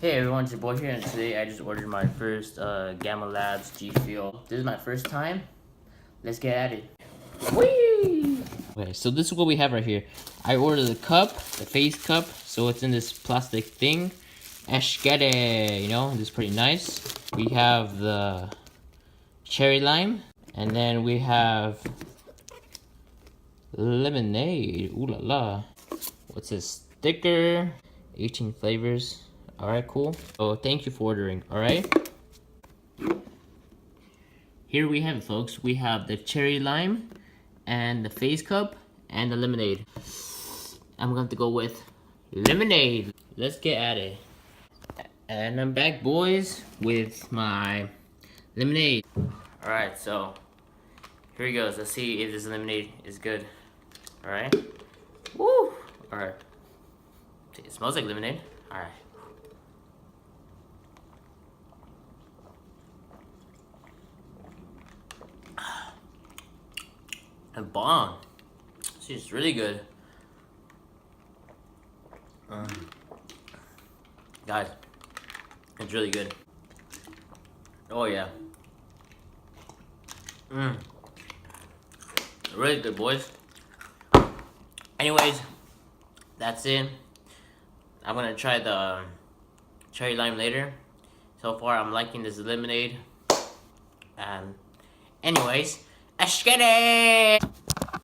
Hey everyone, it's your boy here, and today I just ordered my first Gamma Labs GFUEL. This is my first time. Let's get at it. Whee! Okay, so this is what we have right here. I ordered the cup, the face cup, so it's in this plastic thing. Eshkede, you know, this is pretty nice. We have the cherry lime, and then we have lemonade. Ooh la la. What's this? Sticker. 18 flavors. Alright, cool. So thank you for ordering, alright? Here we have it, folks. We have the cherry lime and the face cup and the lemonade. I'm going to go with lemonade. Let's get at it. And I'm back, boys, with my lemonade. Alright, so here he goes. Let's see if this lemonade is good. Alright. Woo! Alright. It smells like lemonade. Alright. And bomb. She's really good. Guys, it's really good. Oh yeah. Really good, boys. Anyways, that's it. I'm gonna try the cherry lime later. So far, I'm liking this lemonade. And anyways, let's get it!